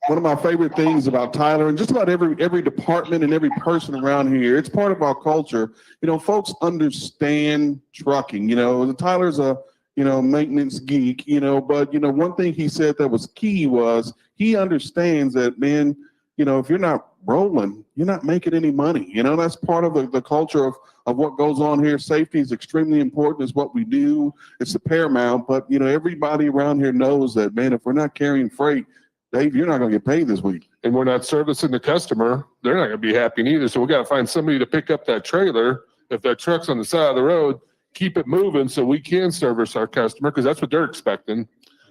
one of my favorite things about Tyler, and just about every department and every person around here, it's part of our culture. You know, folks understand trucking. You know, Tyler's a maintenance geek. You know, but one thing he said that was key was he understands that, man, if you're not rolling, you're not making any money. That's part of the culture of what goes on here. Safety is extremely important. It's what we do. It's the paramount. But, everybody around here knows that, man, if we're not carrying freight, Dave, you're not going to get paid this week. And we're not servicing the customer, they're not going to be happy either. So we got to find somebody to pick up that trailer. If that truck's on the side of the road, keep it moving so we can service our customer, because that's what they're expecting.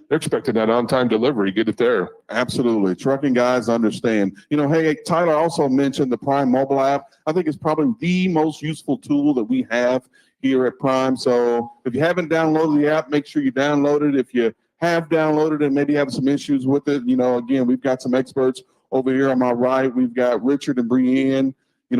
They're expecting that on-time delivery, get it there. Absolutely. Trucking guys understand. Hey, Tyler also mentioned the Prime mobile app. I think it's probably the most useful tool that we have here at Prime. So if you haven't downloaded the app, make sure you download it. If you have downloaded and maybe have some issues with it, again, we've got some experts over here on my right. We've got Richard and Brienne.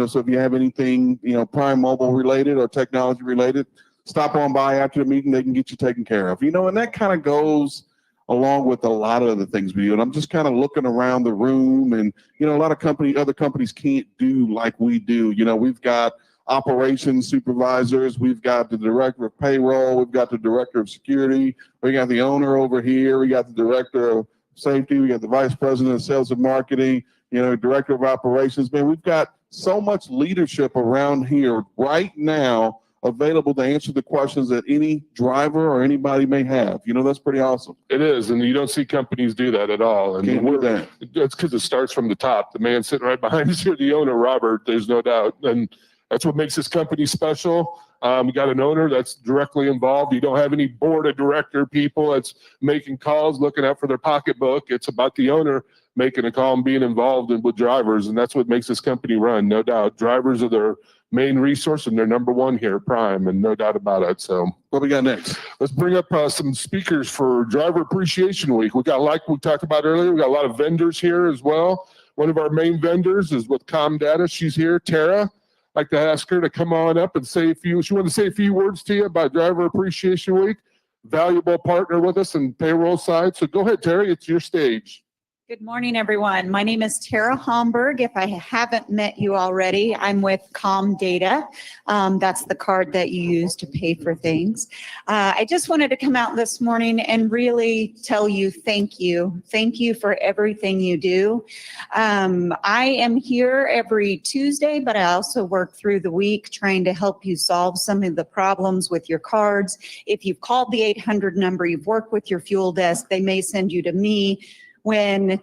So if you have anything, Prime mobile related or technology related, stop on by after the meeting. They can get you taken care of. And that kind of goes along with a lot of other things we do. And I'm just kind of looking around the room, and, a lot of other companies can't do like we do. We've got operations supervisors, we've got the director of payroll, we've got the director of security, we got the owner over here, we got the director of safety, we got the vice president of sales and marketing, director of operations. Man, we've got so much leadership around here right now available to answer the questions that any driver or anybody may have. That's pretty awesome. It is, and you don't see companies do that at all. And Can't do that. That's because it starts from the top. The man sitting right behind us here, the owner, Robert, there's no doubt. And that's what makes this company special. We got an owner that's directly involved. You don't have any board of director people that's making calls, looking out for their pocketbook. It's about the owner making a call and being involved with drivers, and that's what makes this company run, no doubt. Drivers are their main resource, and they're number one here at Prime, and no doubt about it. So what we got next? Let's bring up some speakers for Driver Appreciation Week. We got, like we talked about earlier, we got a lot of vendors here as well. One of our main vendors is with ComData. She's here, Tara. I'd like to ask her to come on up and she wanted to say a few words to you about Driver Appreciation Week. Valuable partner with us in payroll side. So go ahead, Terry, it's your stage. Good morning, everyone. My name is Tara Homburg. If I haven't met you already, I'm with ComData. That's the card that you use to pay for things. I just wanted to come out this morning and really tell you thank you. Thank you for everything you do. I am here every Tuesday, but I also work through the week trying to help you solve some of the problems with your cards. If you've called the 800 number, you've worked with your fuel desk, they may send you to me. When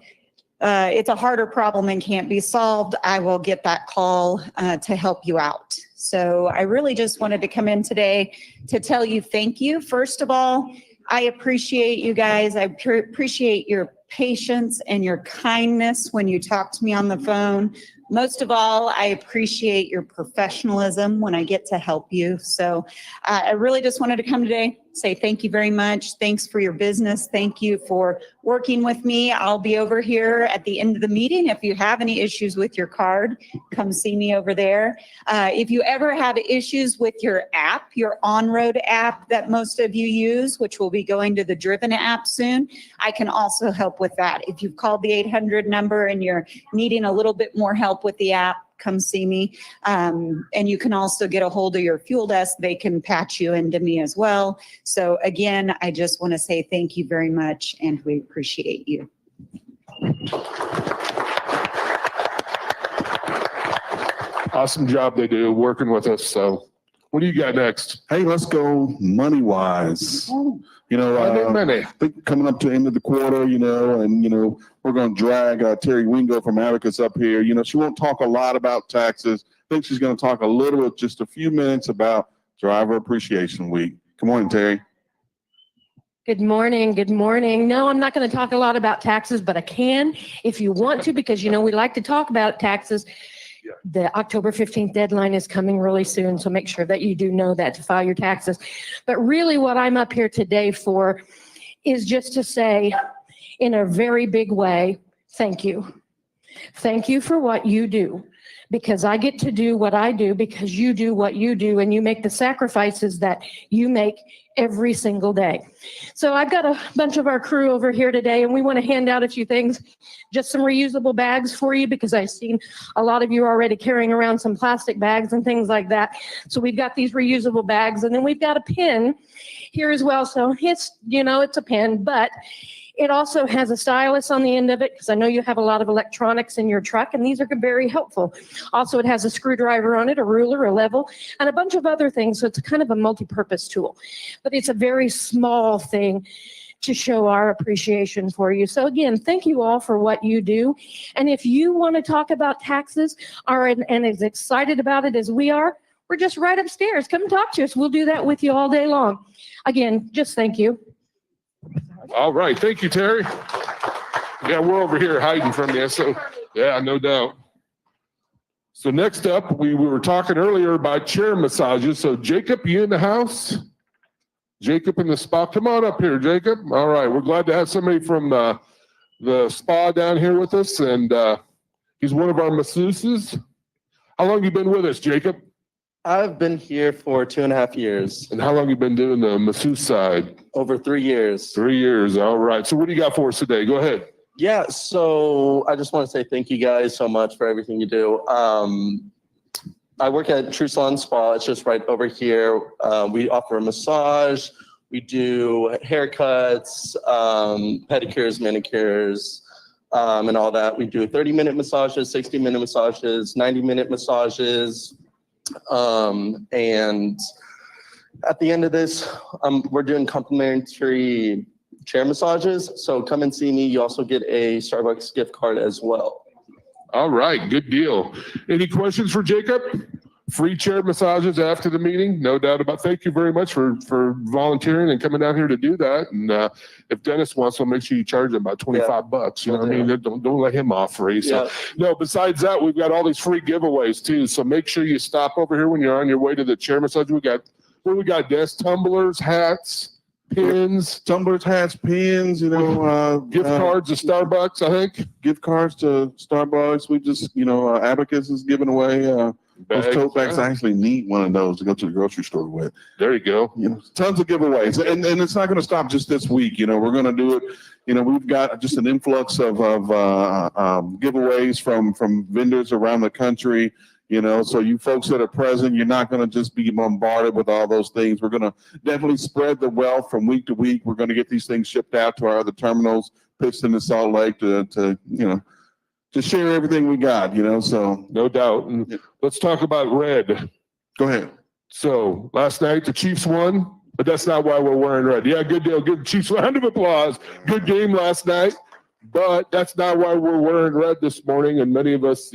it's a harder problem and can't be solved, I will get that call to help you out. So I really just wanted to come in today to tell you thank you. First of all, I appreciate you guys. I appreciate your patience and your kindness when you talk to me on the phone. Most of all, I appreciate your professionalism when I get to help you. So I really just wanted to come today, say thank you very much. Thanks for your business. Thank you for working with me. I'll be over here at the end of the meeting. If you have any issues with your card, come see me over there. If you ever have issues with your app, your on-road app that most of you use, which will be going to the Driven app soon, I can also help with that. If you've called the 800 number and you're needing a little bit more help with the app, come see me. And you can also get a hold of your fuel desk. They can patch you into me as well. So again, I just want to say thank you very much, and we appreciate you. Awesome job they do working with us. So what do you got next? Hey, let's go money wise. Money. I think coming up to the end of the quarter, and, we're going to drag Terry Wingo from Abacus up here. She won't talk a lot about taxes. I think she's going to talk a little bit, just a few minutes about Driver Appreciation Week. Good morning, Terry. Good morning. Good morning. No, I'm not going to talk a lot about taxes, but I can if you want to, because, we like to talk about taxes. The October 15th deadline is coming really soon, so make sure that you do know that to file your taxes. But really what I'm up here today for is just to say, in a very big way, thank you. Thank you for what you do, because I get to do what I do because you do what you do, and you make the sacrifices that you make every single day. So I've got a bunch of our crew over here today, and we want to hand out a few things, just some reusable bags for you, because I've seen a lot of you already carrying around some plastic bags and things like that. So we've got these reusable bags, and then we've got a pin here as well. So it's, it's a pin, but it also has a stylus on the end of it, because I know you have a lot of electronics in your truck, and these are very helpful. Also, it has a screwdriver on it, a ruler, a level, and a bunch of other things. So it's kind of a multi-purpose tool, but it's a very small thing to show our appreciation for you. So again, thank you all for what you do. And if you want to talk about taxes and as excited about it as we are, we're just right upstairs. Come talk to us. We'll do that with you all day long. Again, just thank you. All right. Thank you, Terry. Yeah, we're over here hiding from you. So, yeah, no doubt. So next up, we were talking earlier about chair massages. So Jacob, you in the house? Jacob in the spa. Come on up here, Jacob. All right. We're glad to have somebody from the spa down here with us. And he's one of our masseuses. How long have you been with us, Jacob? I've been here for 2.5 years. And how long have you been doing the masseuse side? Over 3 years. 3 years. All right. So what do you got for us today? Go ahead. Yeah, so I just want to say thank you guys so much for everything you do. I work at True Salon Spa. It's just right over here. We offer a massage. We do haircuts, pedicures, manicures, and all that. We do 30-minute massages, 60-minute massages, 90-minute massages. And at the end of this, we're doing complimentary chair massages. So come and see me. You also get a Starbucks gift card as well. All right. Good deal. Any questions for Jacob? Free chair massages after the meeting. No doubt about it. Thank you very much for volunteering and coming down here to do that. And if Dennis wants to, make sure you charge him about $25. You know what I mean? Don't let him off free. So no, besides that, we've got all these free giveaways too. So make sure you stop over here when you're on your way to the chair massage. We got desk tumblers, hats, pins, Tumblers, hats, pins, gift cards to Starbucks, I think. Gift cards to Starbucks. We just, Abacus is giving away those tote bags. I actually need one of those to go to the grocery store with. There you go. Tons of giveaways. And it's not going to stop just this week. We're going to do it. We've got just an influx of giveaways from vendors around the country. So you folks that are present, you're not going to just be bombarded with all those things. We're going to definitely spread the wealth from week to week. We're going to get these things shipped out to our other terminals, Pittston and Salt Lake to share everything we got, so. No doubt. And let's talk about red. Go ahead. So last night, the Chiefs won, but that's not why we're wearing red. Yeah, good deal. Give the Chiefs a round of applause. Good game last night, but that's not why we're wearing red this morning. And many of us,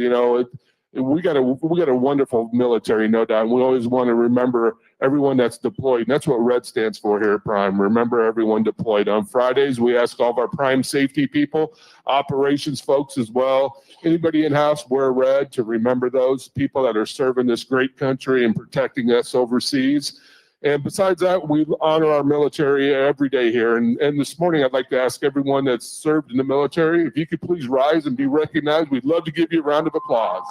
we got a wonderful military, no doubt. And we always want to remember everyone that's deployed. And that's what RED stands for here at Prime. Remember everyone deployed. On Fridays, we ask all of our Prime safety people, operations folks as well, anybody in-house wear red to remember those people that are serving this great country and protecting us overseas. And besides that, we honor our military every day here. And this morning, I'd like to ask everyone that's served in the military, if you could please rise and be recognized. We'd love to give you a round of applause.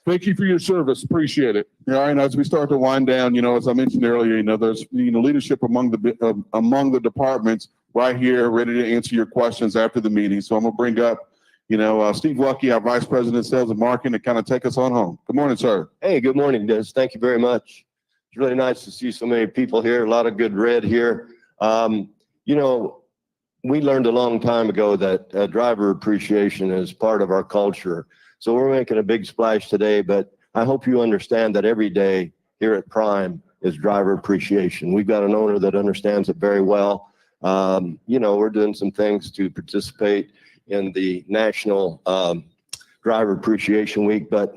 Thank you for your service. Appreciate it. Yeah, all right. As we start to wind down, as I mentioned earlier, there's leadership among the departments right here, ready to answer your questions after the meeting. So I'm gonna bring up, Steve Lucky, our Vice President of Sales and Marketing, to kind of take us on home. Good morning, sir. Hey, good morning, Dennis. Thank you very much. It's really nice to see so many people here. A lot of good red here. We learned a long time ago that driver appreciation is part of our culture. So we're making a big splash today, but I hope you understand that every day here at Prime is driver appreciation. We've got an owner that understands it very well. We're doing some things to participate in the National Driver Appreciation Week, but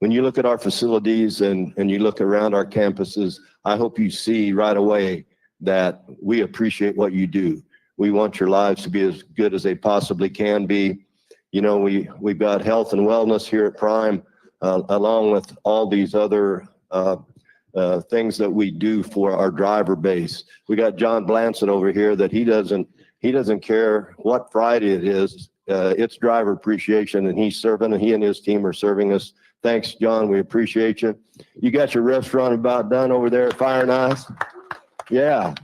when you look at our facilities and you look around our campuses, I hope you see right away that we appreciate what you do. We want your lives to be as good as they possibly can be. We've got health and wellness here at Prime, along with all these other things that we do for our driver base. We got John Blansett over here that he doesn't care what Friday it is. it's driver appreciation, and he and his team are serving us. Thanks, John. We appreciate you. You got your restaurant about done over there at Fire and Ice? Yeah.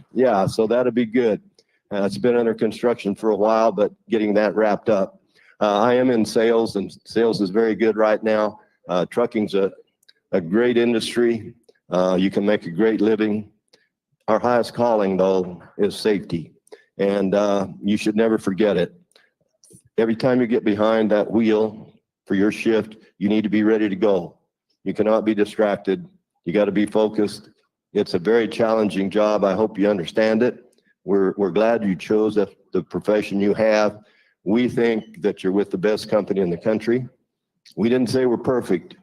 So that'll be good. It's been under construction for a while, but getting that wrapped up. I am in sales, and sales is very good right now. Trucking's a great industry. You can make a great living. Our highest calling, though, is safety, and you should never forget it. Every time you get behind that wheel for your shift, you need to be ready to go. You cannot be distracted. You got to be focused. It's a very challenging job. I hope you understand it. We're glad you chose the profession you have. We think that you're with the best company in the country. We didn't say we're perfect,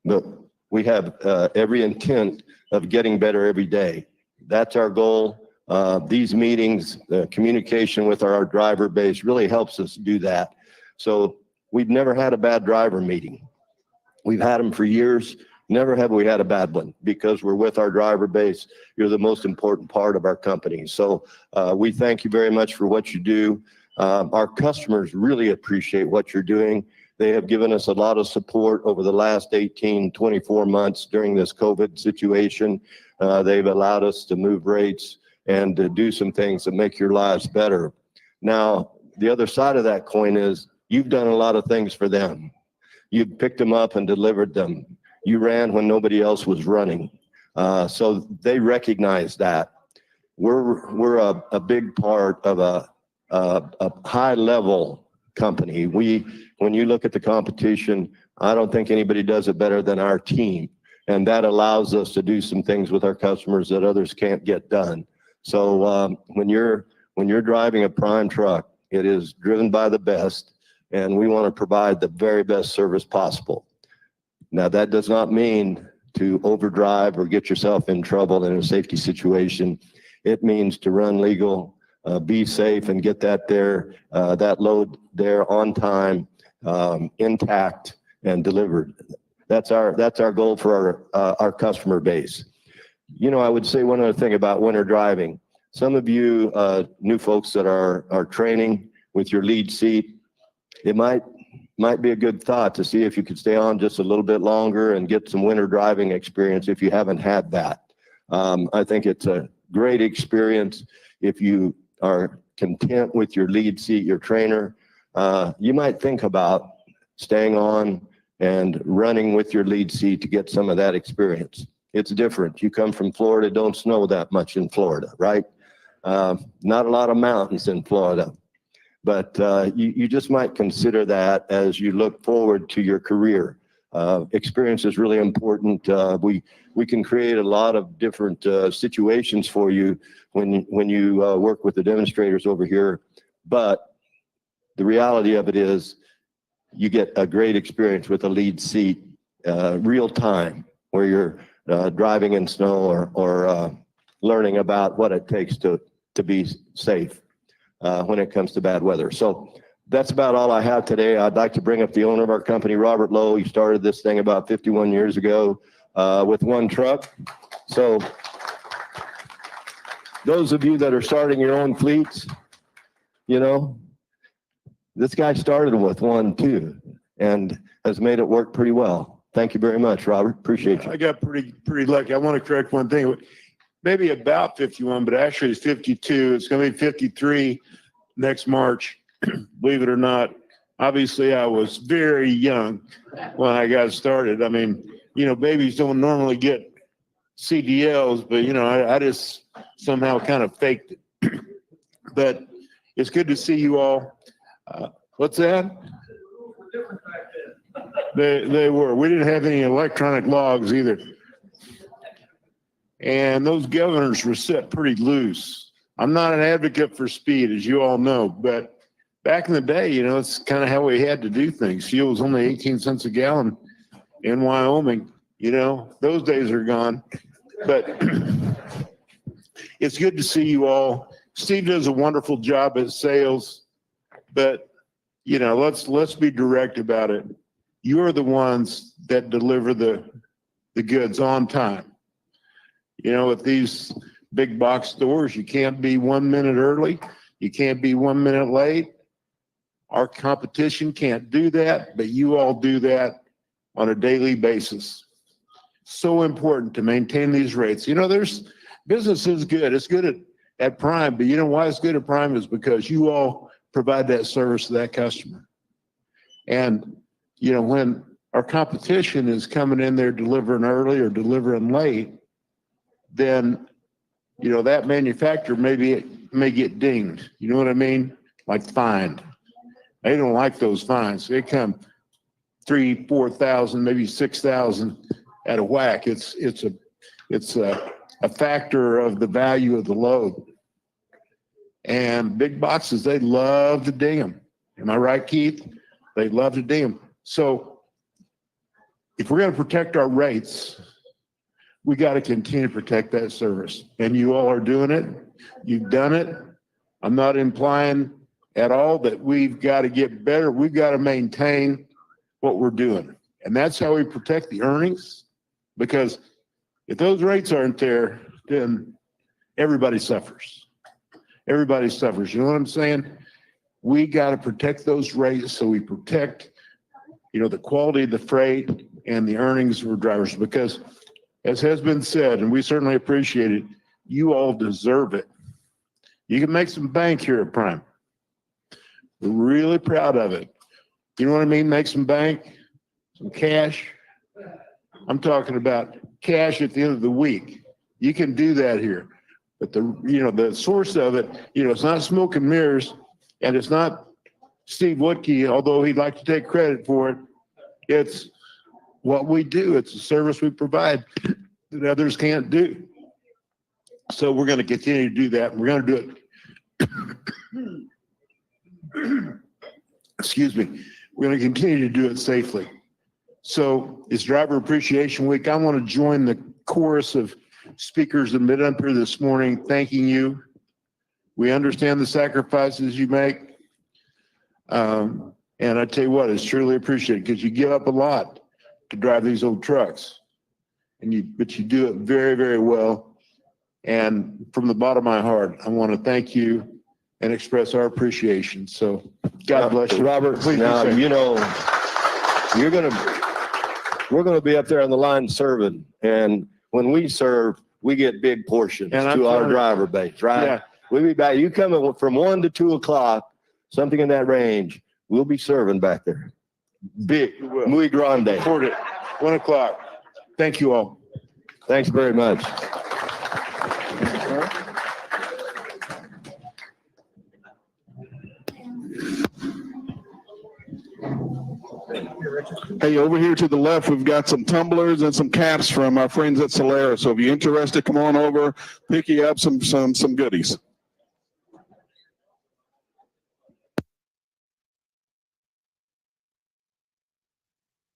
but we have every intent of getting better every day. That's our goal. These meetings, the communication with our driver base really helps us do that. So we've never had a bad driver meeting. We've had them for years. Never have we had a bad one, because we're with our driver base. You're the most important part of our company. So we thank you very much for what you do. Our customers really appreciate what you're doing. They have given us a lot of support over the last 18, 24 months during this COVID situation. They've allowed us to move rates and to do some things that make your lives better. Now, the other side of that coin is you've done a lot of things for them. You've picked them up and delivered them. You ran when nobody else was running. So they recognize that. We're a big part of a high level company. When you look at the competition, I don't think anybody does it better than our team. And that allows us to do some things with our customers that others can't get done. So when you're driving a prime truck, it is driven by the best, and we want to provide the very best service possible. Now, that does not mean to overdrive or get yourself in trouble in a safety situation. It means to run legal, be safe, and get that load there on time, intact, and delivered. That's our goal for our customer base. You know, I would say one other thing about winter driving. Some of you new folks that are training with your lead seat, it might be a good thought to see if you could stay on just a little bit longer and get some winter driving experience if you haven't had that. I think it's a great experience. If you are content with your lead seat, your trainer, you might think about staying on and running with your lead seat to get some of that experience. It's different. You come from Florida, don't snow that much in Florida, right? Not a lot of mountains in Florida. But you just might consider that as you look forward to your career. Experience is really important. We can create a lot of different situations for you when you work with the demonstrators over here. But the reality of it is you get a great experience with a lead seat, real time, where you're driving in snow or learning about what it takes to be safe when it comes to bad weather. So that's about all I have today. I'd like to bring up the owner of our company, Robert Lowe. He started this thing about 51 years ago with one truck. So those of you that are starting your own fleets, you know, this guy started with one too and has made it work pretty well. Thank you very much, Robert. Appreciate you. I got pretty lucky. I want to correct one thing. Maybe about 51, but actually it's 52. It's going to be 53 next March. Believe it or not. Obviously, I was very young when I got started. I mean, you know, babies don't normally get CDLs, but, you know, I just somehow kind of faked it. But it's good to see you all. What's that? They were. We didn't have any electronic logs either. And those governors were set pretty loose. I'm not an advocate for speed, as you all know, but back in the day, you know, it's kind of how we had to do things. Fuel was only 18 cents a gallon in Wyoming. You know, those days are gone. But it's good to see you all. Steve does a wonderful job at sales, but, you know, let's be direct about it. You're the ones that deliver the goods on time. You know, with these big box stores, you can't be 1 minute early. You can't be 1 minute late. Our competition can't do that, but you all do that on a daily basis. So important to maintain these rates. You know, there's business is good. It's good at Prime, but you know why it's good at Prime is because you all provide that service to that customer. And, you know, when our competition is coming in there delivering early or delivering late, then, you know, that manufacturer may get dinged. You know what I mean? Like fined. They don't like those fines. They come 3,000, 4,000, maybe 6,000 at a whack. It's a factor of the value of the load. And big boxes, they love to ding them. Am I right, Keith? They love to ding them. So if we're going to protect our rates, we got to continue to protect that service. And you all are doing it. You've done it. I'm not implying at all that we've got to get better. We've got to maintain what we're doing. And that's how we protect the earnings. Because if those rates aren't there, then everybody suffers. Everybody suffers. You know what I'm saying? We got to protect those rates so we protect, you know, the quality of the freight and the earnings for drivers. Because as has been said, and we certainly appreciate it, you all deserve it. You can make some bank here at Prime. We're really proud of it. You know what I mean? Make some bank, some cash. I'm talking about cash at the end of the week. You can do that here. But the source of it, you know, it's not smoke and mirrors, and it's not Steve Woodkey, although he'd like to take credit for it. It's what we do. It's a service we provide that others can't do. So we're going to continue to do that. We're going to do it. Excuse me. We're going to continue to do it safely. So it's Driver Appreciation Week. I want to join the chorus of speakers that have been up here this morning thanking you. We understand the sacrifices you make. And I tell you what, it's truly appreciated because you give up a lot to drive these old trucks. But you do it very, very well. And from the bottom of my heart, I want to thank you and express our appreciation. So God bless you. Robert, Please now, be safe. you know, we're going to be up there on the line serving. And when we serve, we get big portions And I'm to our telling you- driver base, right? Yeah. We'll be back. You come from 1 to 2 o'clock, something in that range. We'll be serving back there. Big, We will. muy grande. Report it. 1 o'clock. Thank you all. Thanks very much. Hey, over here to the left, we've got some tumblers and some caps from our friends at Solera. So if you're interested, come on over, pick you up some goodies.